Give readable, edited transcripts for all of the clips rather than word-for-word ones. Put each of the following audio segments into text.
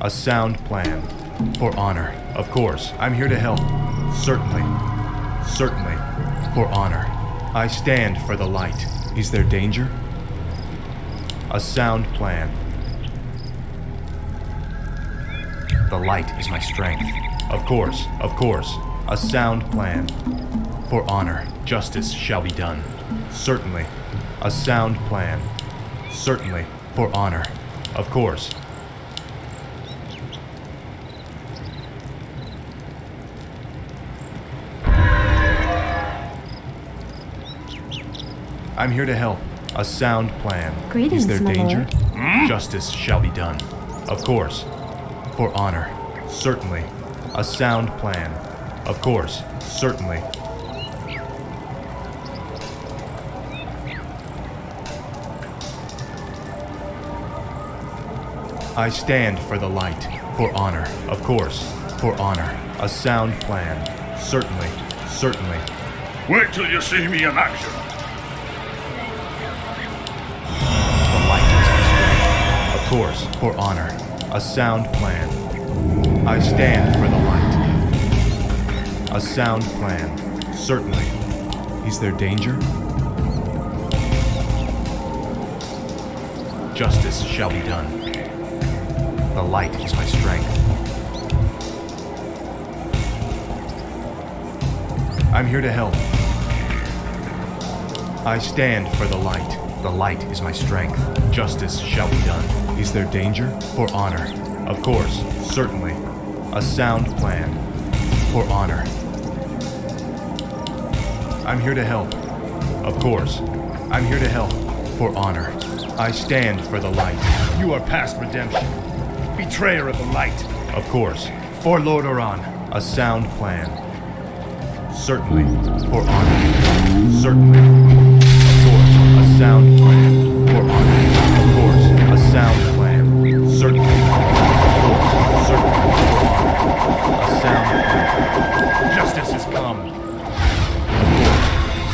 A sound plan. For honor. Of course. I'm here to help. Certainly. Certainly. For honor. I stand for the light. Is there danger? A sound plan. The light is my strength. Of course. Of course. A sound plan. For honor. Justice shall be done. Certainly. A sound plan. Certainly. For honor. Of course. I'm here to help. A sound plan. Greetings, Is there my danger? lord. Justice shall be done. Of course. For honor. Certainly. A sound plan. Of course. Certainly. I stand for the light. For honor. Of course. For honor. A sound plan. Certainly. Certainly. Wait till you see me in action. The light is my strength. Of course. For honor. A sound plan. I stand for the light. A sound plan. Certainly. Is there danger? Justice shall be done. The light is my strength. I'm here to help. I stand for the light. The light is my strength. Justice shall be done. Is there danger? For honor. Of course. Certainly. A sound plan. For honor. I'm here to help. Of course. I'm here to help. For honor. I stand for the light. You are past redemption. Betrayer of the light. Of course. For Lord Oran. A sound plan. Certainly. For honor. Certainly. Of course. A sound plan. For honor. Of course. A sound plan. Certainly. Of course. Certainly. For honor. A sound plan. Justice has come.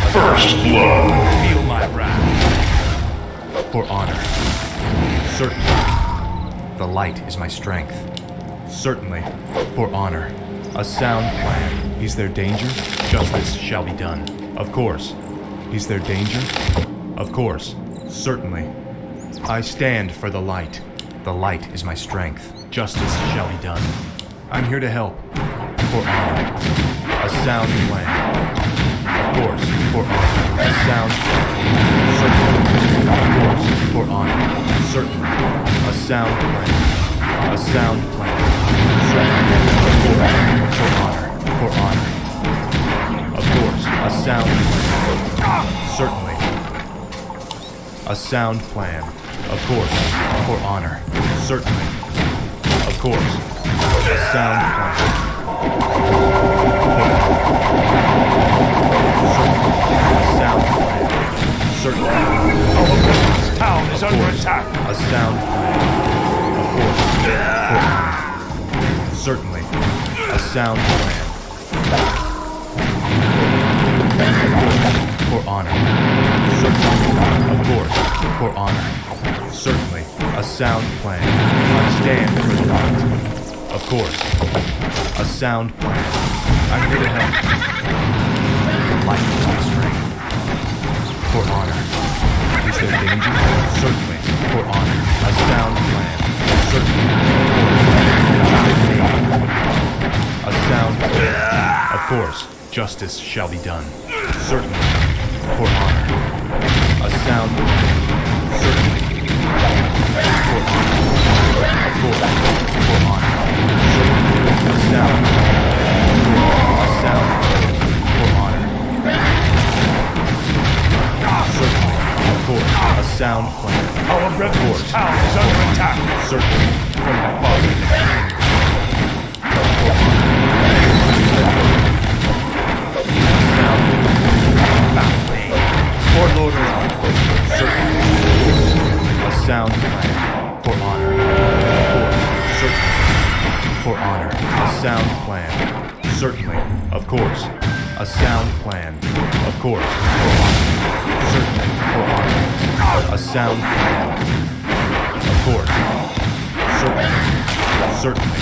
Of course. First blood. Feel my wrath. For honor. Certainly. The light is my strength. Certainly. For honor. A sound plan. Is there danger? Justice shall be done. Of course. Is there danger? Of course. Certainly. I stand for the light. The light is my strength. Justice shall be done. I'm here to help. For honor. A sound plan. Of course. For honor. A sound plan. Certainly. Of course. For honor. Certainly. A sound plan. A sound plan. Certainly. Of course. For honor. For honor. Of course. A sound plan. Certainly. A sound plan. Of course. For honor. Certainly. Of course. A sound plan. Certainly. Our town is under attack. A sound plan. Of course. For honor. Certainly. A sound plan. For honor. Certainly. Of course. For honor. Certainly. A sound plan. I stand for the light. Of course. A sound plan. I'm here to help. Light is my strength. For honor. Is there danger? Certainly. For honor. A sound plan. Certainly. A sound plan. Of course. Justice shall be done. Certainly. For honor. A sound plan. Certainly. For honor. Of course. For honor. Certainly. A sound plan. A sound plan. For honor. Certainly. Of course. A sound plan. Our brethren's town is under attack. Certainly. From my father. For Lord Oran. Certainly. A sound plan. For honor. Certainly. For honor. A sound plan. Certainly. Of course. A sound plan. Of course. For honor. Certainly. For honor. A sound plan. Of course. Certainly. Certainly.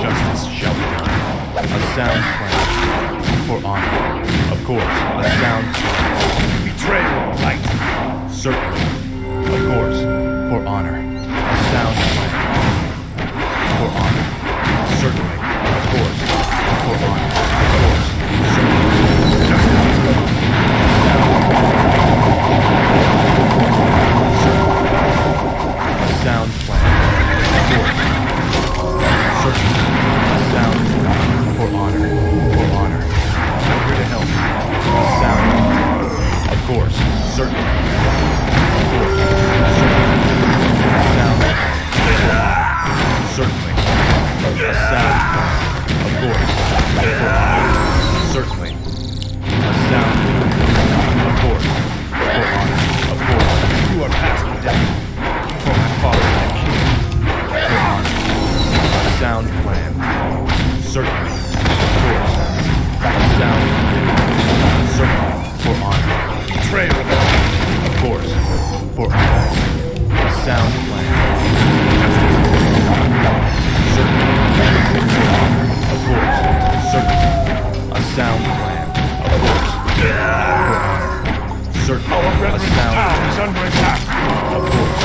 Justice shall be done. A sound plan. For honor. Of course. A sound plan. Betrayer of the light. Certainly. Of course. For honor. A sound plan. For honor. Certainly. Of course. For honor. Of course. Certainly. A sound plan. Of course. Certainly. A sound plan. For honor. For honor. I'm here to help. A sound plan. Of course. Certainly. Of course. Certainly. A sound plan. Certainly. A sound plan. Of course. For honor. Certainly. A sound plan. Of course. For honor. Of course. You are past redemption. For my father and king. For honor. A sound plan. Certainly. Of course. A sound plan. Certainly. For honor. Betrayer of the light. Of course. For honor. A sound plan. Certainly. For honor. Of course. Certainly. A sound plan. Of course. For honor. Certainly. Our A brethren's sound town plan. is under attack. Of course.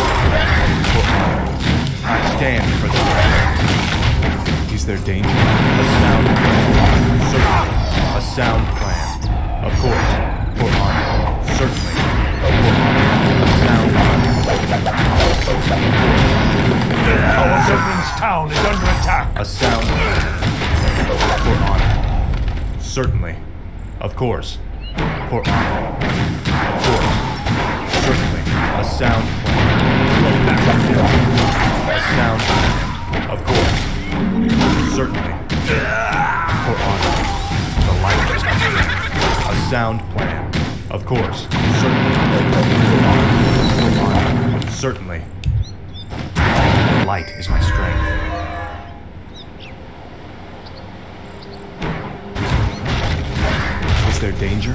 For honor. I stand for the flag. Is there danger? A sound plan. Certainly. A sound plan. Of course. For honor. Certainly. For honor. A sound plan. Our brethren's town is under attack. A sound plan. For honor. Certainly. Of course. For honor. Of course. Certainly. A sound plan. A sound plan. Of course. Certainly. For honor. The light is my strength. A sound plan. Of course. Certainly. For honor. For honor. Certainly. The light is my strength. Is there danger?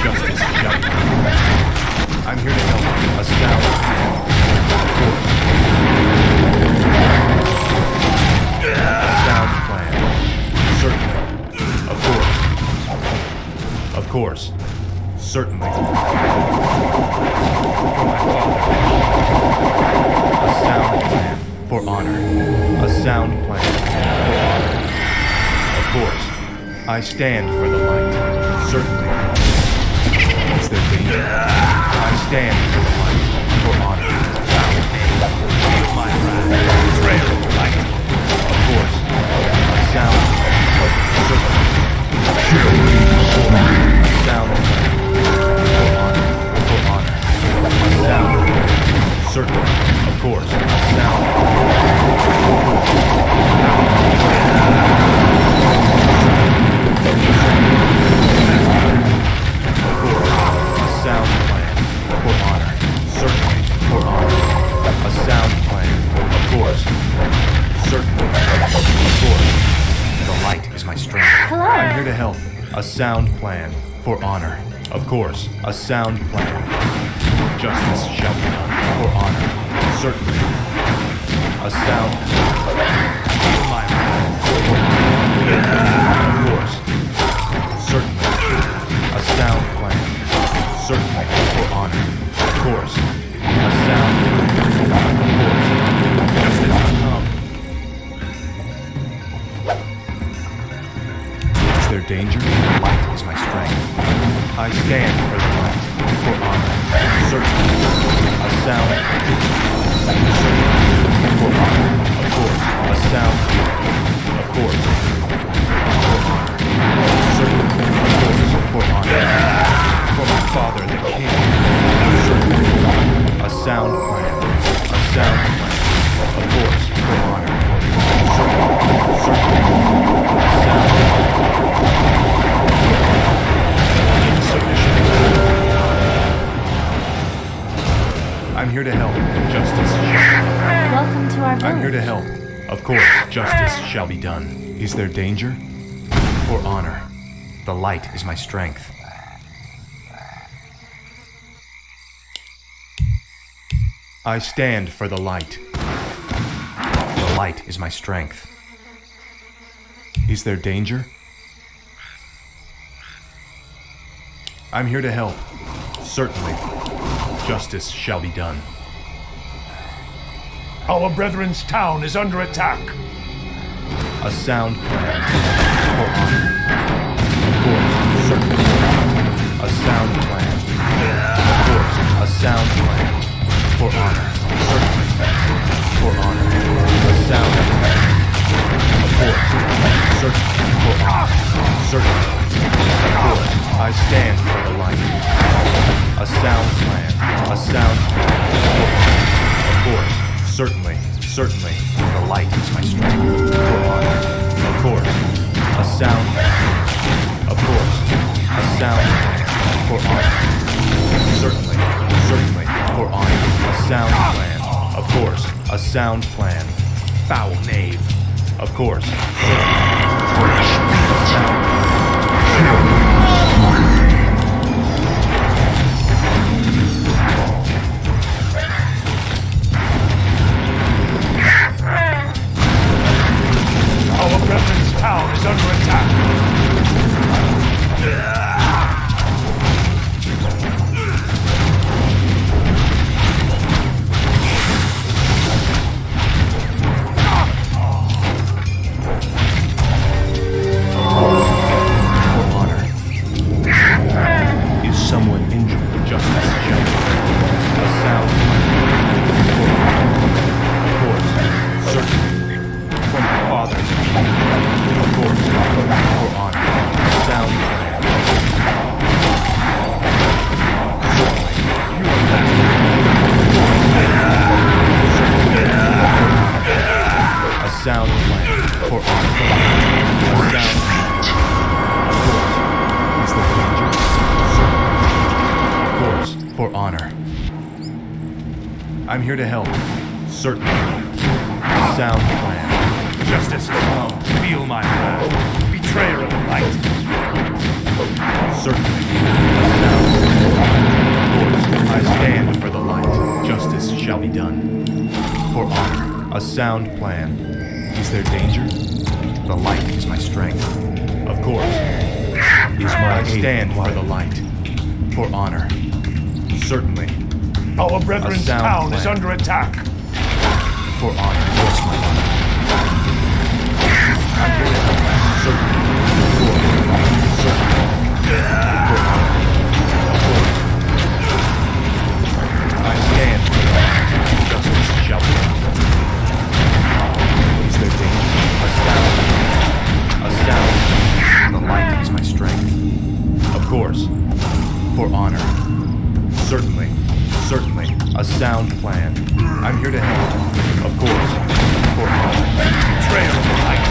Justice shall be done. I'm here to help. A sound plan. Of course. A sound plan. Certainly. Of course. Of course. Certainly. For my father. A sound plan. For honor. A sound plan. For honor. Of course. I stand for the light. Certainly. Is there danger? I stand for the light. For honor. Feel my wrath. Betrayer of the light. Of course. A sound. Certainly. A sound. For honor. For honor. A sound. Certainly. Of course. A sound. Sound plan. For honor. Certainly. For honor. A sound plan. Of course. Certainly. Of course. The light is my strength. Hello. I'm here to help. A sound plan. For honor. Of course. A sound plan. Justice shall be done. For honor. Certainly. A sound plan. My plan. For honor. Of course. Certainly. A sound plan. Certainly. For honor. Of course. A sound plan. Of course. Justice has come. Is there danger? Light is my strength. I stand for the light. For honor. Certainly. A sound plan. Certainly. For honor. Of course. A sound plan. Of course. For honor. Certainly. Of course. For honor. For my father, the king. Certainly. A sound plan. A sound plan. Of course. For honor. Certainly. Certainly. A sound plan. Submission. I'm here to help. Justice shall be done. Welcome to our village. I'm here to help. Of course, justice shall be done. Is there danger? For honor. The light is my strength. I stand for the light. light is my strength. Is there danger? I'm here to help. Certainly. Justice shall be done. Our brethren's town is under attack. A sound plan for honor. Of course, certainly. A sound plan. Of course, a sound plan for honor. Certainly. For honor. A sound plan. Of course. Certainly. For honor. Certainly. Of course. I stand for the light. A sound plan. A sound plan. For honor. Of course. Certainly. Certainly. The light is my strength. For honor. Of course. A sound plan. Of course. A sound plan. For honor. Certainly. Certainly. For honor. A sound plan. Of course. A sound plan. Foul knave. Of course. Certainly. A sound plan. Our brethren's town is under attack. For honor. Is someone injured? Justice shall be done. A sound plan. For honor. Of course. Certainly. For my father's people. Of course. For honor. A sound plan. Certainly. You are a sound plan. For honor. A sound plan. Of course. Is there danger? Certainly. Of course. For honor. I'm here to help. Certainly. A sound plan. Justice has come. Feel my wrath. Betrayer of the light. Certainly. A sound plan. Of course. I stand for the light. Justice shall be done. For honor. A sound plan. Is there danger? The light is my strength. Of course. Is my I stand for the light. For honor. Certainly. Our brethren's sound town plan. is under attack. For honor. Yes, my honor. I'm here to help. Certainly. For honor. Certainly. For honor. Of course. I stand for the light. Justice shall be done. Is there danger? A sound. A sound. The light is my strength. Of course. For honor. Certainly. Certainly. A sound plan. I'm here to help. Of course. For honor. Betrayer of the light.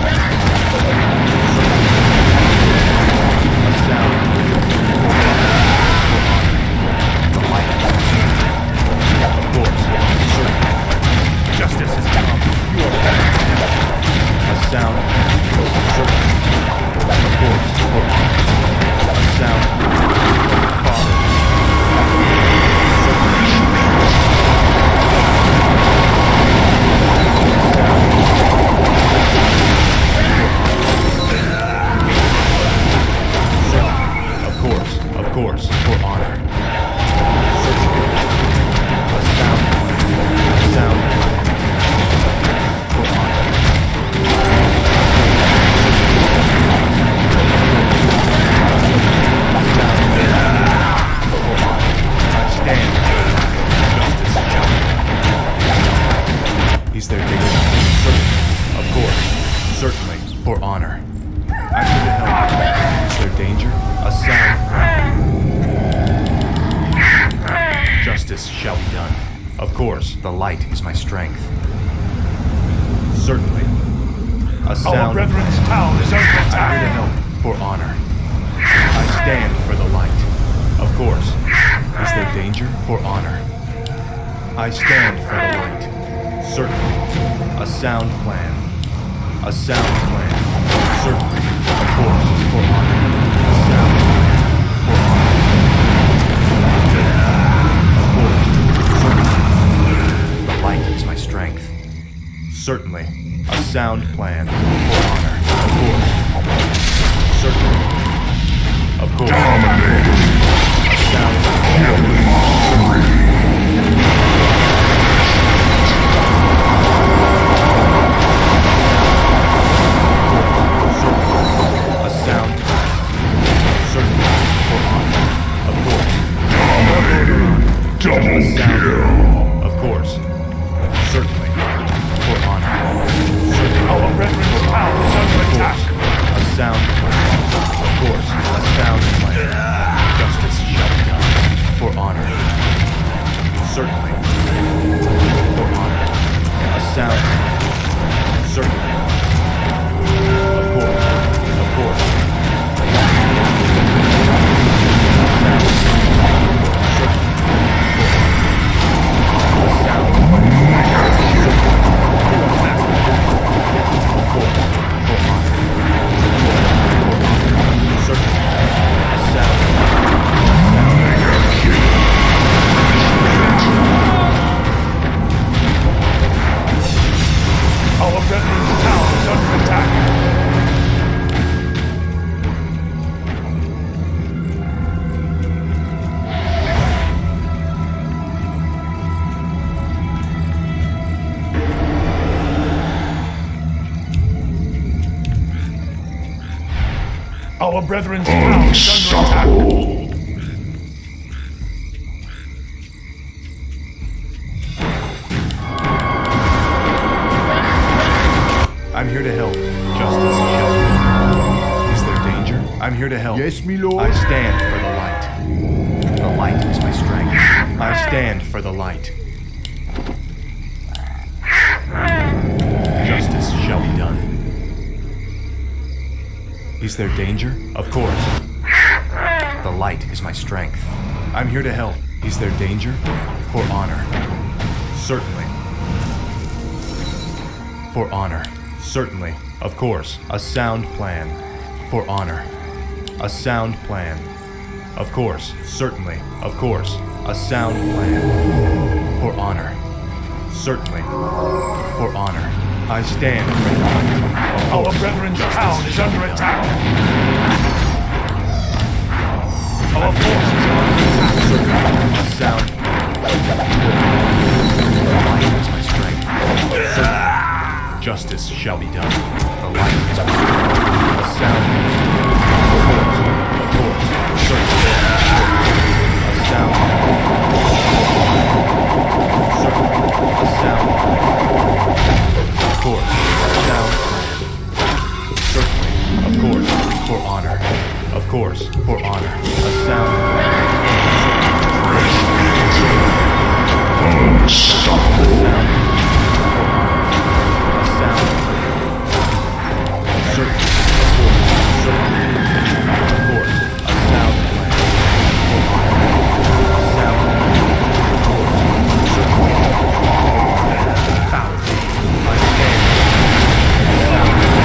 A sound plan. For honor. The light is my strength. Of course. Certainly. Justice has come. You are A sound plan. Certainly. Of course. For honor. A sound plan. Father. Of course, for honor. Certainly. A sound plan. A sound plan. For honor. A sound plan. For honor. I stand. Justice shall be done. Is there danger? Certainly. Of course. Certainly. For honor. I'm here to help. Is there danger? A sound plan. Justice shall be done. Of course, the light is my strength. Certainly. A sound. Our brethren's town is under I'm here to attack. help. For honor. I stand for the light. Of course. Is there danger? For honor. I stand for the light. Certainly. A sound plan. A sound plan. Certainly. Of course. For honor. A sound plan. For honor. Of course. Certainly. The light is my strength. Certainly. sound plan. For honor. Of course. Certainly. Of course. A sound A sound certainly for honor. Of course. Double kill. Of course. Certainly. For honor. Our brethren's town is under attack. A sound plan. Of course. A sound plan. Justice shall be done. For honor. Certainly. For honor. A sound plan. Certainly. Of course. Of course. Our brethren's town is under attack. Our brethren's town is under attack. I'm here to help. Justice shall be done. Is there danger? I'm here to help. Yes, my lord. I stand for the light. The light is my strength. I stand for the light. Justice shall be done. Is there danger? Of course. The light is my strength. I'm here to help. Is there danger? For honor. Certainly. For honor. Certainly. Of course. A sound plan. For honor. A sound plan. Of course. Certainly. Of course. A sound plan. For honor. Certainly. For honor. I stand for the light. Our brethren's town is under attack. Our forces are under attack. Certainly. A sound plan. The light is my strength. Certainly. Justice shall be done. The light is my strength. A sound plan. Of course. Certainly. A sound plan. Certainly. A sound plan. Of course. A sound plan. Certainly. Of course. For honor. Of course. For honor. A sound plan. Unstoppable. A sound plan. Certainly. Of course. Certainly. Of course. A sound plan. For honor. A sound plan. Of course. Certainly. Power. I stand. Sound plan.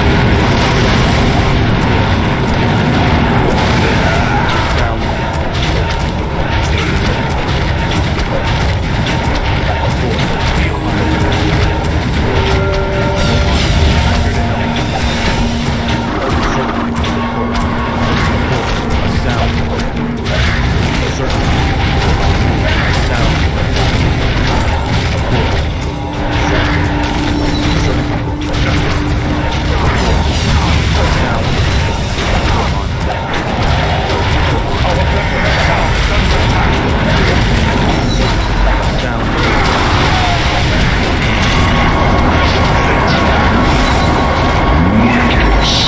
Sound plan. Of course.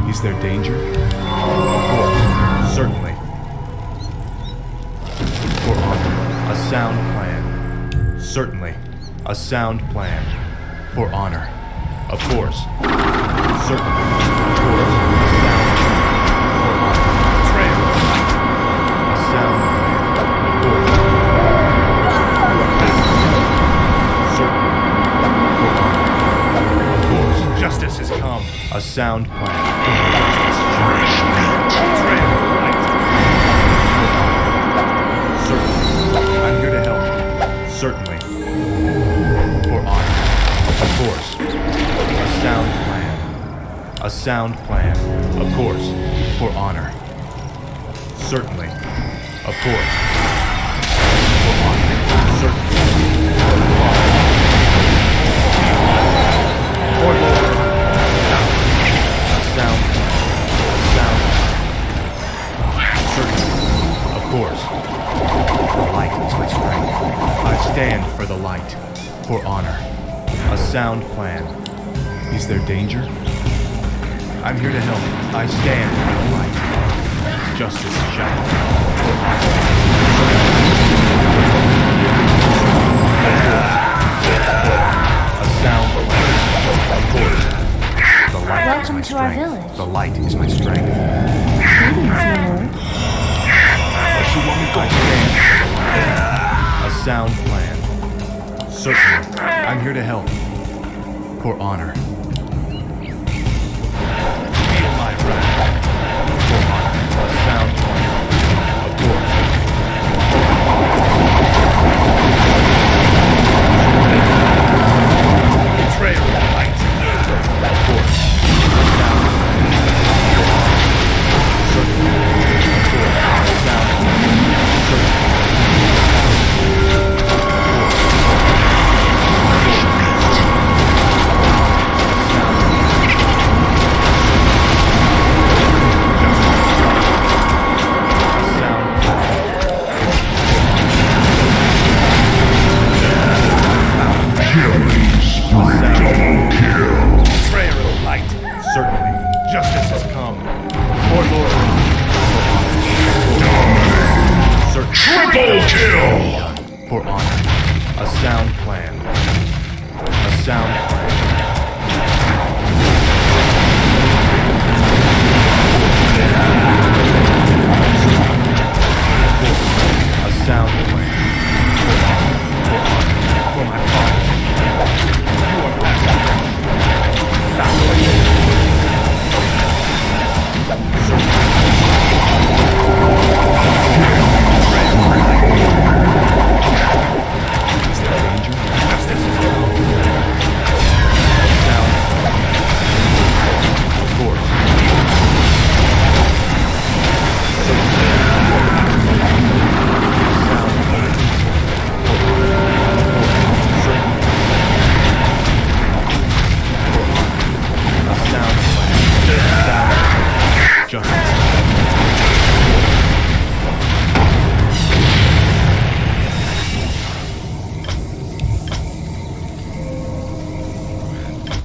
Is there danger? Of course, certainly. For honor, a sound plan. Certainly. A sound plan. For honor. Of course. Certainly. Of course. A sound plan. For honor. Justice has come. A sound plan. Betrayal of the light. Certainly. I'm here to help. Certainly. For honor. Of course. A sound plan. A sound plan. Of course. For honor. Certainly. Of course. For honor. Certainly. For Lord. A sound plan. Certainly. Of course. The light is my strength. I stand for the light. For honor. A sound plan. Is there danger? I'm here to help. I stand for the light. Justice shall. For honor. A sound plan. Of course. The light is my Welcome to our strength. village. The light is my strength. Greetings, my lord. I stand for the light. A sound plan. Certainly. I'm here to help. For honor. Feel my wrath. For honor. A sound plan. Of course.